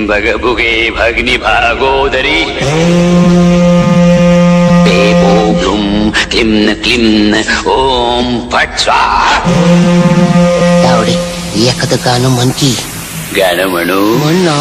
बगबुगे भग्नि भागोदरी देवो ब्लुम क्लिम्न क्लिम्न ओम फट स्वाहा. तावडे एखादं गाणं म्हण की. गाणं म्हणू? म्हण ना.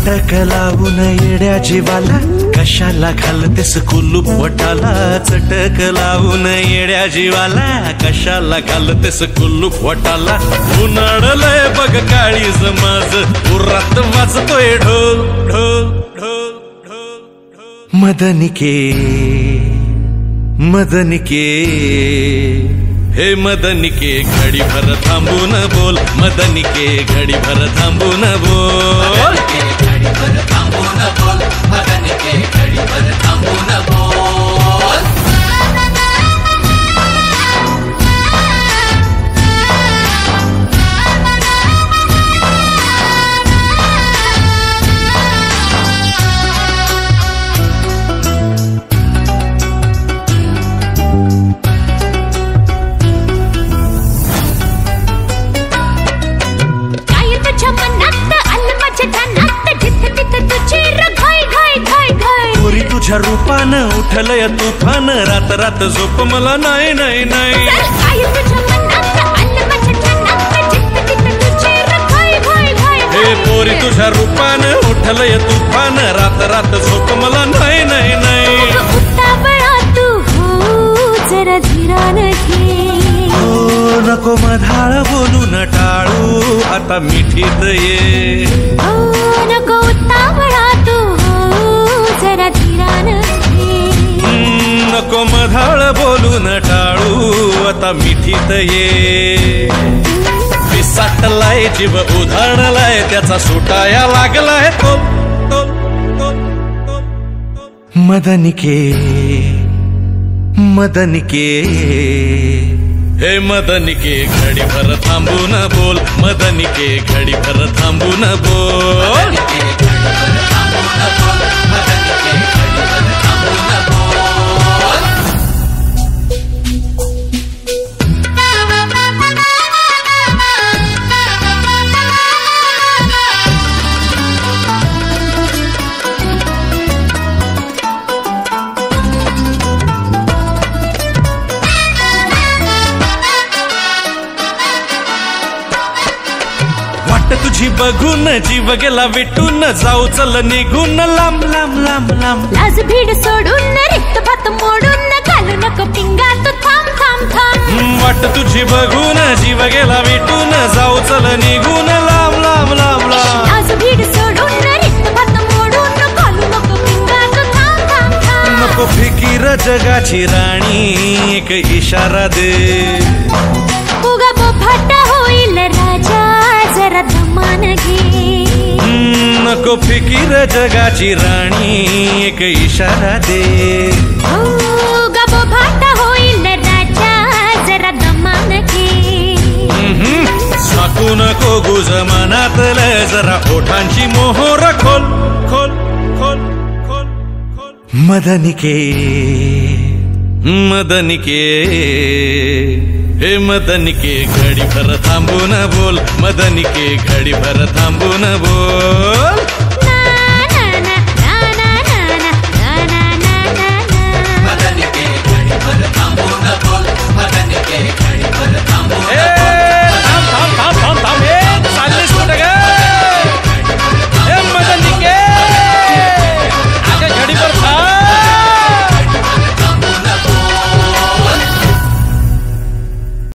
चटक लावून येड्या जीवाला कशाला घालतेस कुलूप वटाला. चटक लावून येड्या जीवाला कशाला घालतेस कुलूप वटाला. उन्हाळलंय बघ काळीज माझ उरात वाजतोय ढोल ढोल ढोल ढोल ढोल. मदनिके मदनिके हे मदनिके घडीभर थांबून बोल. मदनिके घडीभर थांबून बोल. घडीभर थांबून बोल. मदनिके घडीभर थांबून बोल. तुझ्या रूपानं उठलंय तुफान रात रात झोप मला नाही नाही नाही. हे पोरी तुझ्या रूपानं उठलंय तुफान रात रात झोप मला नाही नाही नाही. जरा धीरानं घे. हो नको मधाळ बोलून टाळू आता मिठीत ये. नको उतावळा तू जरा धीरानं घे. नको मधाळ बोलून टाळू आता मिठीत ये. विसाटलाय जीव उधाणलाय त्याचा सुटाया लागलाय तो तो तो तो. मदनिके मदनिके हे मदनिके घडीभर थांबून बोल. मदनिके घडीभर थांबून बोल. तुझी बघून जीव गेला विटून जाऊ चल निघून लांब लांब लांब लांब. लाज भीड सोडून रिक्त भात मोडून घालू नको पिंगा तू थांब थांब थांब. वाट तुझी बघून जीव गेला विटून जाऊ चल निघून लांब लांब लांब लांब. लाज भीड सोडून रिक्त भात मोडून घालू नको पिंगा तू थांब थांब थांब. नको फिकीर जगाची राणी एक इशारा दे. उगा बोफाटा होईल राजा जरा दमान घे. नको फिकीर जगाची राणी एक इशारा दे. उगा बोफाटा होईल राजा जरा दमान घे. साकू नको गुज मनातलं जरा ओठांची मोहर खोल खोल खोल खोल खोल. मदनिके मदनिके हे मदनिके घडीभर थांबून बोल. मदनिके घडीभर थांबून बोल.